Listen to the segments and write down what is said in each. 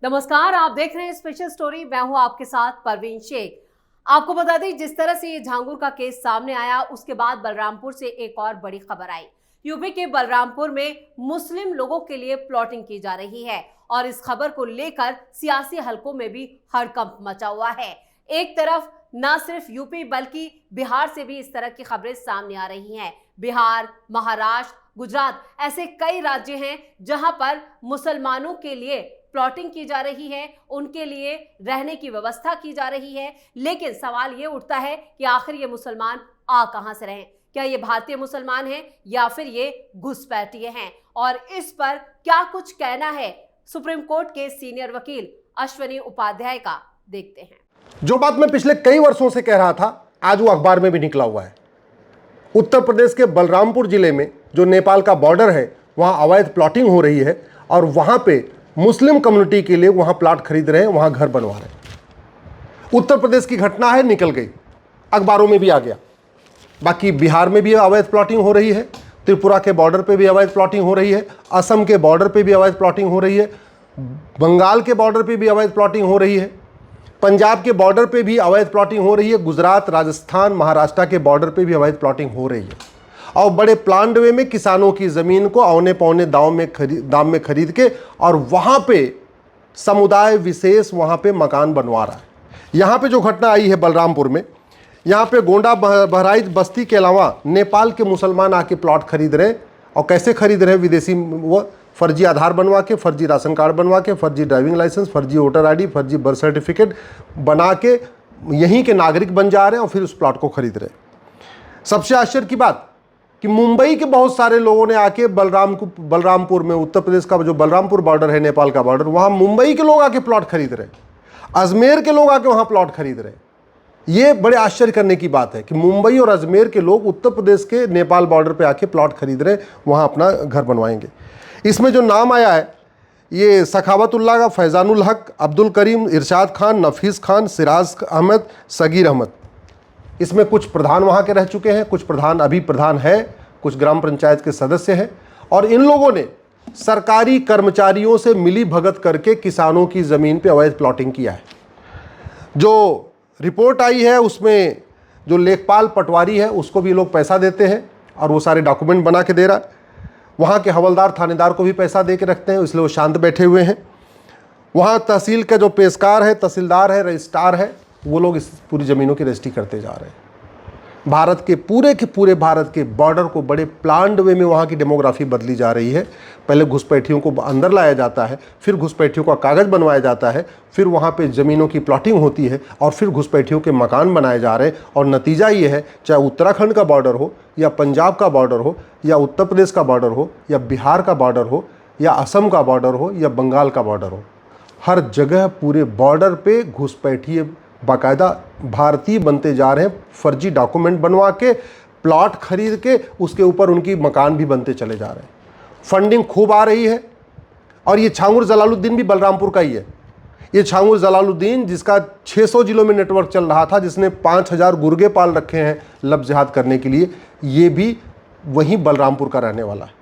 नमस्कार, आप देख रहे हैं स्पेशल स्टोरी। मैं हूं आपके साथ परवीन शेख। आपको बता दें, जिस तरह से ये झांगुर का केस सामने आया, उसके बाद बलरामपुर से एक और बड़ी खबर आई। यूपी के बलरामपुर में मुस्लिम लोगों के लिए प्लॉटिंग की जा रही है और इस खबर को लेकर सियासी हलकों में भी हड़कंप मचा हुआ है। एक तरफ न सिर्फ यूपी बल्कि बिहार से भी इस तरह की खबरें सामने आ रही हैं। बिहार, महाराष्ट्र, गुजरात ऐसे कई राज्य हैं जहां पर मुसलमानों के लिए प्लॉटिंग की जा रही है, उनके लिए रहने की व्यवस्था की जा रही है। लेकिन सवाल ये उठता है कि आखिर ये मुसलमान आ कहां से रहे हैं? क्या ये भारतीय मुसलमान हैं या फिर ये घुसपैठिए हैं? और इस पर क्या कुछ कहना है सुप्रीम कोर्ट के सीनियर वकील अश्वनी उपाध्याय का, देखते हैं। जो बात मैं पिछले कई वर्षों से कह रहा था, आज वो अखबार में भी निकला हुआ है। उत्तर प्रदेश के बलरामपुर जिले में जो नेपाल का बॉर्डर है, वहां अवैध प्लॉटिंग हो रही है और वहां पे मुस्लिम कम्युनिटी के लिए वहां प्लाट खरीद रहे हैं, वहां घर बनवा रहे हैं। उत्तर प्रदेश की घटना है, निकल गई, अखबारों में भी आ गया। बाकी बिहार में भी अवैध प्लॉटिंग हो रही है, त्रिपुरा के बॉर्डर पे भी अवैध प्लॉटिंग हो रही है, असम के बॉर्डर पे भी अवैध प्लॉटिंग हो रही है, बंगाल के बॉर्डर पे भी अवैध प्लॉटिंग हो रही है, पंजाब के बॉर्डर पे भी अवैध प्लॉटिंग हो रही है, गुजरात, राजस्थान, महाराष्ट्र के बॉर्डर पे भी अवैध प्लॉटिंग हो रही है। और बड़े प्लान्ड वे में किसानों की ज़मीन को औने पौने दाम में खरीद के और वहाँ पे समुदाय विशेष वहाँ पे मकान बनवा रहा है। यहाँ पे जो घटना आई है बलरामपुर में, यहाँ पे गोंडा, बहराइच, बस्ती के अलावा नेपाल के मुसलमान आके प्लॉट खरीद रहे हैं। और कैसे खरीद रहे हैं? विदेशी वो फर्जी आधार बनवा के, फर्जी राशन कार्ड बनवा के, फर्जी ड्राइविंग लाइसेंस, फर्जी वोटर आईडी, फर्जी बर्थ सर्टिफिकेट बना के यहीं के नागरिक बन जा रहे हैं और फिर उस प्लॉट को खरीद रहे हैं। सबसे आश्चर्य की बात कि मुंबई के बहुत सारे लोगों ने आके बलरामपुर में, उत्तर प्रदेश का जो बलरामपुर बॉर्डर है, नेपाल का बॉर्डर, वहाँ मुंबई के लोग आके प्लॉट खरीद रहे हैं, अजमेर के लोग आके वहाँ प्लॉट खरीद रहे हैं। ये बड़े आश्चर्य करने की बात है कि मुंबई और अजमेर के लोग उत्तर प्रदेश के नेपाल बॉर्डर पे आके प्लॉट खरीद रहे हैं, वहाँ अपना घर बनवाएंगे। इसमें जो नाम आया है, ये सखावतुल्लाह का, फैजानुल हक, अब्दुल करीम, इरशाद खान, नफीस खान, सिराज अहमद, सगीर अहमद। इसमें कुछ प्रधान वहाँ के रह चुके हैं, कुछ प्रधान अभी प्रधान है, कुछ ग्राम पंचायत के सदस्य हैं। और इन लोगों ने सरकारी कर्मचारियों से मिली भगत करके किसानों की ज़मीन पे अवैध प्लॉटिंग किया है। जो रिपोर्ट आई है उसमें जो लेखपाल पटवारी है उसको भी लोग पैसा देते हैं और वो सारे डॉक्यूमेंट बना के दे रहा है। वहाँ के हवलदार, थानेदार को भी पैसा दे के रखते हैं, इसलिए वो शांत बैठे हुए हैं। वहाँ तहसील का जो पेशकार है, तहसीलदार है, रजिस्ट्रार है, वो लोग इस पूरी ज़मीनों की रजिस्ट्री करते जा रहे हैं। भारत के पूरे भारत के बॉर्डर को बड़े प्लान्ड वे में वहाँ की डेमोग्राफी बदली जा रही है। पहले घुसपैठियों को अंदर लाया जाता है, फिर घुसपैठियों का कागज़ बनवाया जाता है, फिर वहाँ पे ज़मीनों की प्लॉटिंग होती है और फिर घुसपैठियों के मकान बनाए जा रहे हैं। और नतीजा ये है, चाहे उत्तराखंड का बॉर्डर हो या पंजाब का बॉर्डर हो या उत्तर प्रदेश का बॉर्डर हो या बिहार का बॉर्डर हो या असम का बॉर्डर हो या बंगाल का बॉर्डर हो, हर जगह पूरे बॉर्डर पे घुसपैठिए बाकायदा भारतीय बनते जा रहे हैं। फर्जी डॉक्यूमेंट बनवा के, प्लॉट खरीद के, उसके ऊपर उनकी मकान भी बनते चले जा रहे हैं। फंडिंग खूब आ रही है। और ये छांगुर जलालुद्दीन भी बलरामपुर का ही है। ये छांगुर जलालुद्दीन, जिसका 600 जिलों में नेटवर्क चल रहा था, जिसने 5000 गुर्गे पाल रखे हैं लब जिहाद करने के लिए, ये भी वहीं बलरामपुर का रहने वाला है।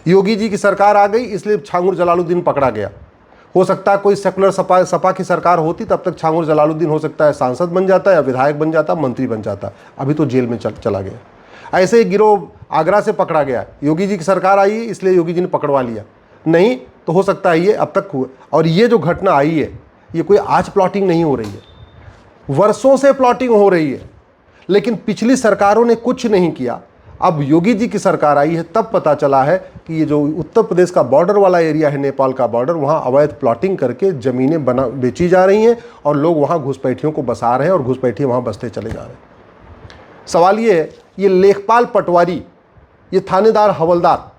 योगी जी की सरकार आ गई, इसलिए छांगुर जलालुद्दीन पकड़ा गया। हो सकता है कोई सेकुलर सपा की सरकार होती, तब तक छांगुर जलालुद्दीन हो सकता है सांसद बन जाता या विधायक बन जाता, मंत्री बन जाता। अभी तो जेल में चला गया। ऐसे ही गिरोह आगरा से पकड़ा गया, योगी जी की सरकार आई इसलिए योगी जी ने पकड़वा लिया। नहीं तो हो सकता है ये अब तक हुआ। और ये जो घटना आई है, ये कोई आज प्लॉटिंग नहीं हो रही है, वर्षों से प्लॉटिंग हो रही है, लेकिन पिछली सरकारों ने कुछ नहीं किया। अब योगी जी की सरकार आई है, तब पता चला है कि ये जो उत्तर प्रदेश का बॉर्डर वाला एरिया है, नेपाल का बॉर्डर, वहाँ अवैध प्लॉटिंग करके ज़मीनें बेची जा रही हैं और लोग वहाँ घुसपैठियों को बसा रहे हैं और घुसपैठिए वहाँ बसते चले जा रहे हैं। सवाल ये है, ये लेखपाल पटवारी, ये थानेदार हवलदार,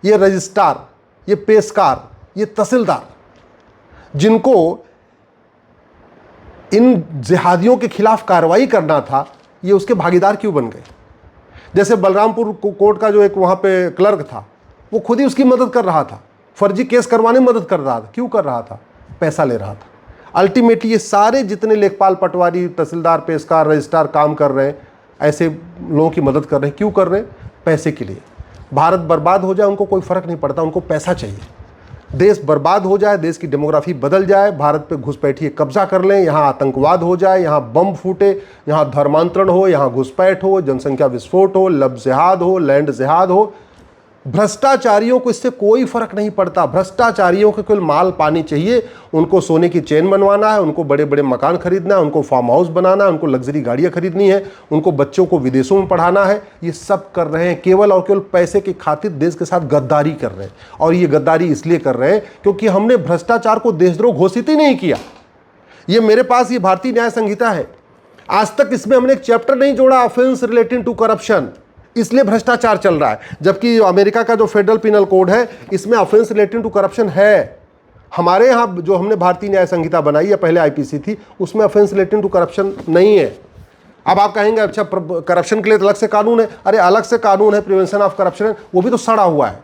ये रजिस्ट्रार, ये पेशकार, ये तहसीलदार, जिनको इन जिहादियों के खिलाफ कार्रवाई करना था, ये उसके भागीदार क्यों बन गए? जैसे बलरामपुर कोर्ट का जो एक वहाँ पे क्लर्क था, वो खुद ही उसकी मदद कर रहा था, फर्जी केस करवाने में मदद कर रहा था। क्यों कर रहा था? पैसा ले रहा था। अल्टीमेटली ये सारे जितने लेखपाल पटवारी, तहसीलदार, पेशकार, रजिस्ट्रार काम कर रहे हैं, ऐसे लोगों की मदद कर रहे हैं। क्यों कर रहे हैं? पैसे के लिए। भारत बर्बाद हो जाए उनको कोई फ़र्क नहीं पड़ता, उनको पैसा चाहिए। देश बर्बाद हो जाए, देश की डेमोग्राफी बदल जाए, भारत पे घुसपैठिए कब्जा कर लें, यहाँ आतंकवाद हो जाए, यहाँ बम फूटे, यहाँ धर्मांतरण हो, यहाँ घुसपैठ हो, जनसंख्या विस्फोट हो, लब जिहाद हो, लैंड जिहाद हो। भ्रष्टाचारियों को इससे कोई फर्क नहीं पड़ता। भ्रष्टाचारियों को केवल माल पानी चाहिए, उनको सोने की चेन बनवाना है, उनको बड़े बड़े मकान खरीदना है, उनको फार्म हाउस बनाना है, उनको लग्जरी गाड़ियां खरीदनी है, उनको बच्चों को विदेशों में पढ़ाना है। ये सब कर रहे हैं केवल और केवल पैसे की खातिर देश के साथ गद्दारी कर रहे हैं। और ये गद्दारी इसलिए कर रहे हैं क्योंकि हमने भ्रष्टाचार को देशद्रोह घोषित ही नहीं किया। ये मेरे पास ये भारतीय न्याय संहिता है, आज तक इसमें हमने एक चैप्टर नहीं जोड़ा ऑफेंस रिलेटिंग टू करप्शन, इसलिए भ्रष्टाचार चल रहा है। जबकि अमेरिका का जो फेडरल पिनल कोड है इसमें ऑफेंस रिलेटिंग टू करप्शन है। हमारे यहाँ जो हमने भारतीय न्याय संहिता बनाई है, पहले आईपीसी थी, उसमें ऑफेंस रिलेटिंग टू करप्शन नहीं है। अब आप कहेंगे अच्छा करप्शन के लिए अलग से कानून है। अरे अलग से कानून है, प्रिवेंशन ऑफ करप्शन, वो भी तो सड़ा हुआ है।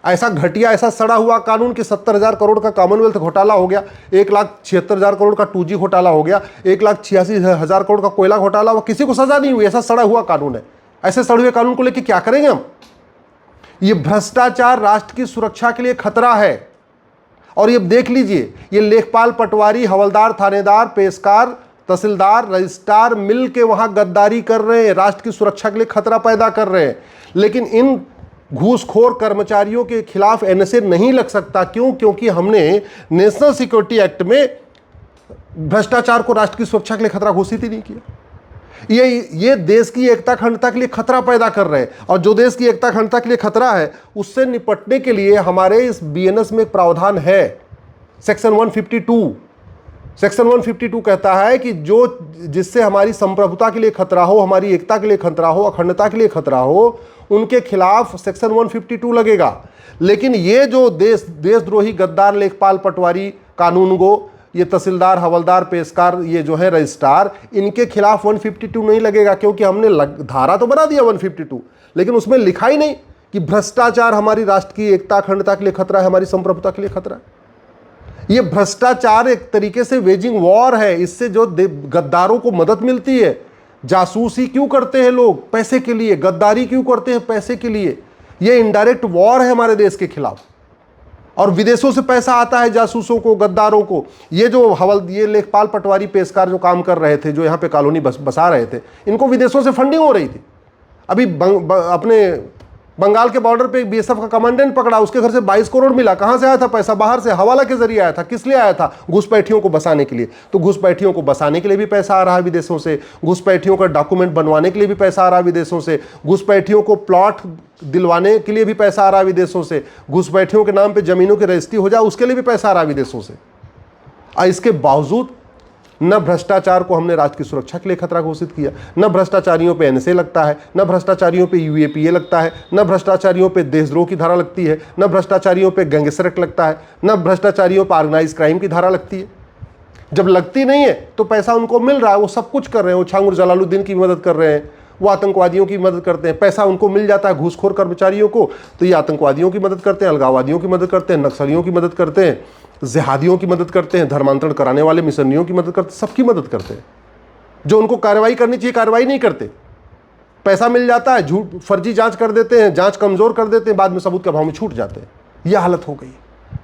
ऐसा घटिया, ऐसा सड़ा हुआ कानून कि 70,000 करोड़ का कॉमनवेल्थ घोटाला हो गया, 1,76,000 करोड़ का 2G घोटाला हो गया, 1,86,000 करोड़ का कोयला घोटाला हुआ, किसी को सजा नहीं हुई। ऐसा सड़ा हुआ कानून है। ऐसे सड़े हुए कानून को लेकर क्या करेंगे हम? ये भ्रष्टाचार राष्ट्र की सुरक्षा के लिए खतरा है। और ये देख लीजिए, ये लेखपाल, पटवारी, हवलदार, थानेदार, पेशकार, तहसीलदार, रजिस्ट्रार मिल के वहां गद्दारी कर रहे हैं, राष्ट्र की सुरक्षा के लिए खतरा पैदा कर रहे हैं। लेकिन इन घूसखोर कर्मचारियों के खिलाफ एनएसए नहीं लग सकता। क्यों? क्योंकि हमने नेशनल सिक्योरिटी एक्ट में भ्रष्टाचार को राष्ट्र की सुरक्षा के लिए खतरा घोषित ही नहीं किया। ये देश की एकता अखंडता के लिए खतरा पैदा कर रहे हैं। और जो देश की एकता अखंडता के लिए खतरा है, उससे निपटने के लिए हमारे इस बीएनएस में एक प्रावधान है, सेक्शन 152। सेक्शन 152 कहता है कि जो जिससे हमारी संप्रभुता के लिए खतरा हो, हमारी एकता के लिए खतरा हो, अखंडता के लिए खतरा हो, उनके खिलाफ सेक्शन 152 लगेगा। लेकिन ये जो देशद्रोही गद्दार, लेखपाल, पटवारी, कानूनगो, ये तहसीलदार, हवलदार, पेशकार, ये जो है रजिस्ट्रार, इनके खिलाफ 152 नहीं लगेगा। क्योंकि हमने धारा तो बना दिया 152, लेकिन उसमें लिखा ही नहीं कि भ्रष्टाचार हमारी राष्ट्र की एकता अखंडता के लिए खतरा है, हमारी संप्रभुता के लिए खतरा है। ये भ्रष्टाचार एक तरीके से वेजिंग वॉर है। इससे जो गद्दारों को मदद मिलती है, जासूसी क्यों करते हैं लोग? पैसे के लिए। गद्दारी क्यों करते हैं? पैसे के लिए। ये इनडायरेक्ट वॉर है हमारे देश के खिलाफ। और विदेशों से पैसा आता है जासूसों को, गद्दारों को। ये जो ये लेखपाल, पटवारी, पेशकार जो काम कर रहे थे, जो यहाँ पे कॉलोनी बसा रहे थे, इनको विदेशों से फंडिंग हो रही थी। अभी अपने बंगाल के बॉर्डर पे एक बीएसएफ का कमांडेंट पकड़ा, उसके घर से 22 करोड़ मिला। कहां से आया था पैसा? बाहर से, हवाला के जरिए आया था। किस लिए आया था? घुसपैठियों को बसाने के लिए। तो घुसपैठियों को बसाने के लिए भी पैसा आ रहा है विदेशों से, घुसपैठियों का डॉक्यूमेंट बनवाने के लिए भी पैसा आ रहा है विदेशों से, घुसपैठियों को प्लॉट दिलवाने के लिए भी पैसा आ रहा है विदेशों से, घुसपैठियों के नाम पर जमीनों की रजिस्ट्री हो जाए उसके लिए भी पैसा आ रहा है विदेशों से। और इसके बावजूद न भ्रष्टाचार को हमने राष्ट्र की सुरक्षा के लिए खतरा घोषित किया, न भ्रष्टाचारियों पे एनएसए लगता है, न भ्रष्टाचारियों पे यूएपीए लगता है, न भ्रष्टाचारियों पे देशद्रोह की धारा लगती है, न भ्रष्टाचारियों पे गैंगस्टर एक्ट लगता है, न भ्रष्टाचारियों पर ऑर्गेनाइज क्राइम की धारा लगती है। जब लगती नहीं है तो पैसा उनको मिल रहा है, वो सब कुछ कर रहे हैं। वो छांगुर जलालुद्दीन की मदद कर रहे हैं, वो आतंकवादियों की मदद करते हैं। पैसा उनको मिल जाता है घूसखोर कर्मचारियों को, तो ये आतंकवादियों की मदद करते हैं, अलगाववादियों की मदद करते हैं, नक्सलियों की मदद करते हैं, जिहादियों की मदद करते हैं, धर्मांतरण कराने वाले मिशनरियों की मदद करते हैं, सबकी मदद करते हैं। जो उनको कार्रवाई करनी चाहिए कार्रवाई नहीं करते। पैसा मिल जाता है, झूठ फर्जी जांच कर देते हैं, जांच कमजोर कर देते हैं, बाद में सबूत के अभाव में छूट जाते हैं। यह हालत हो गई।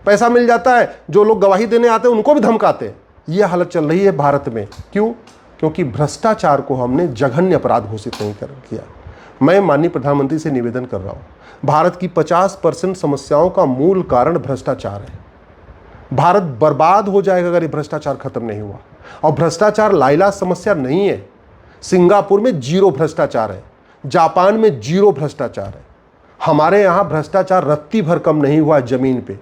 पैसा मिल जाता है, जो लोग गवाही देने आते हैं उनको भी धमकाते हैं। यह हालत चल रही है भारत में। क्यों? क्योंकि भ्रष्टाचार को हमने जघन्य अपराध घोषित नहीं किया। मैं माननीय प्रधानमंत्री से निवेदन कर रहा हूँ, भारत की 50% समस्याओं का मूल कारण भ्रष्टाचार है। भारत बर्बाद हो जाएगा अगर ये भ्रष्टाचार खत्म नहीं हुआ। और भ्रष्टाचार लाइलाज समस्या नहीं है। सिंगापुर में 0 भ्रष्टाचार है, जापान में 0 भ्रष्टाचार है। हमारे यहाँ भ्रष्टाचार रत्ती भर कम नहीं हुआ है जमीन पे।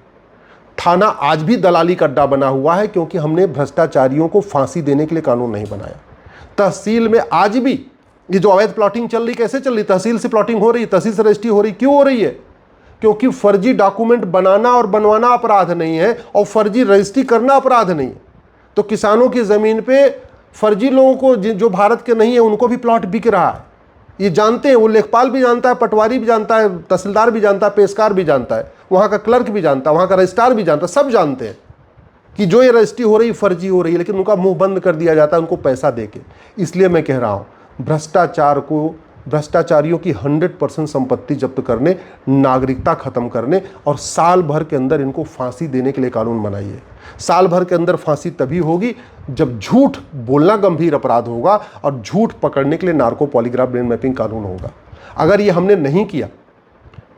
थाना आज भी दलाली का अड्डा बना हुआ है क्योंकि हमने भ्रष्टाचारियों को फांसी देने के लिए कानून नहीं बनाया। तहसील में आज भी ये जो अवैध प्लॉटिंग चल रही, कैसे चल रही? तहसील से प्लॉटिंग हो रही, तहसील से रजिस्ट्री हो रही। क्यों हो रही है? क्योंकि फर्जी डॉक्यूमेंट बनाना और बनवाना अपराध नहीं है और फर्जी रजिस्ट्री करना अपराध नहीं है। तो किसानों की ज़मीन पे फर्जी लोगों को, जो भारत के नहीं है, उनको भी प्लॉट बिक रहा है। ये जानते हैं, वो लेखपाल भी जानता है, पटवारी भी जानता है, तहसीलदार भी जानता है, पेशकार भी जानता है, वहाँ का क्लर्क भी जानता है, वहाँ का रजिस्ट्रार भी जानता है। सब जानते हैं कि जो ये रजिस्ट्री हो रही फर्जी हो रही है, लेकिन उनका मुंह बंद कर दिया जाता है उनको पैसा दे के। इसलिए मैं कह रहा हूँ, भ्रष्टाचार को भ्रष्टाचारियों की 100% संपत्ति जब्त करने, नागरिकता खत्म करने और साल भर के अंदर इनको फांसी देने के लिए कानून बनाइए। साल भर के अंदर फांसी तभी होगी जब झूठ बोलना गंभीर अपराध होगा और झूठ पकड़ने के लिए नार्को पॉलीग्राफ ब्रेन मैपिंग कानून होगा। अगर ये हमने नहीं किया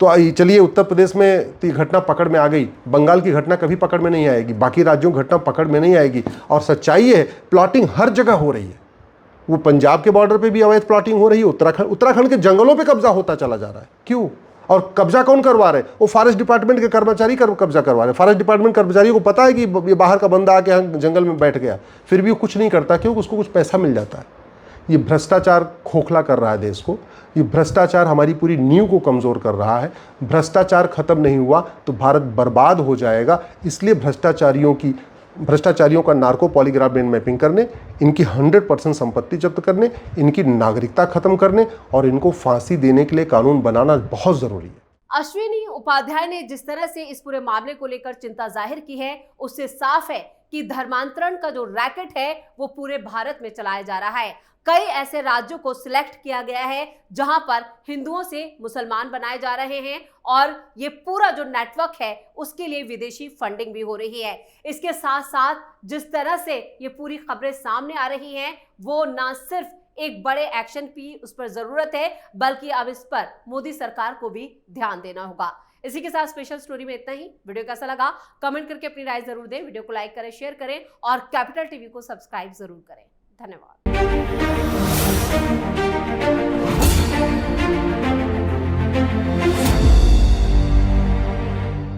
तो चलिए उत्तर प्रदेश में तो घटना पकड़ में आ गई, बंगाल की घटना कभी पकड़ में नहीं आएगी, बाकी राज्यों की घटना पकड़ में नहीं आएगी। और सच्चाई है, प्लॉटिंग हर जगह हो रही है। वो पंजाब के बॉर्डर पे भी अवैध प्लॉटिंग हो रही है, उत्तराखंड के जंगलों पे कब्जा होता चला जा रहा है। क्यों? और कब्जा कौन करवा रहे हैं? वो फॉरेस्ट डिपार्टमेंट के कर्मचारी कब्जा करवा रहे हैं। फॉरेस्ट डिपार्टमेंट कर्मचारियों को पता है कि ये बाहर का बंदा आके यहाँ जंगल में बैठ गया, फिर भी वो कुछ नहीं करता, क्योंकि उसको कुछ पैसा मिल जाता है। ये भ्रष्टाचार खोखला कर रहा है देश को, ये भ्रष्टाचार हमारी पूरी नींव को कमज़ोर कर रहा है। भ्रष्टाचार खत्म नहीं हुआ तो भारत बर्बाद हो जाएगा। इसलिए भ्रष्टाचारियों का नार्को पॉलीग्राफ ब्रेन मैपिंग करने, इनकी 100% संपत्ति जब्त करने, इनकी नागरिकता खत्म करने और इनको फांसी देने के लिए कानून बनाना बहुत ज़रूरी है। अश्विनी उपाध्याय ने जिस तरह से इस पूरे मामले को लेकर चिंता जाहिर की है, उससे साफ है कि धर्मांतरण का जो रैकेट है वो पूरे भारत में चलाया जा रहा है। कई ऐसे राज्यों को सिलेक्ट किया गया है जहां पर हिंदुओं से मुसलमान बनाए जा रहे हैं और ये पूरा जो नेटवर्क है उसके लिए विदेशी फंडिंग भी हो रही है। इसके साथ साथ जिस तरह से ये पूरी खबरें सामने आ रही हैं वो ना सिर्फ एक बड़े एक्शन की उस पर जरूरत है, बल्कि अब इस पर मोदी सरकार को भी ध्यान देना होगा। इसी के साथ स्पेशल स्टोरी में इतना ही। वीडियो कैसा लगा कमेंट करके अपनी राय जरूर दें। वीडियो को लाइक करें, शेयर करें और कैपिटल टीवी को सब्सक्राइब जरूर करें। धन्यवाद।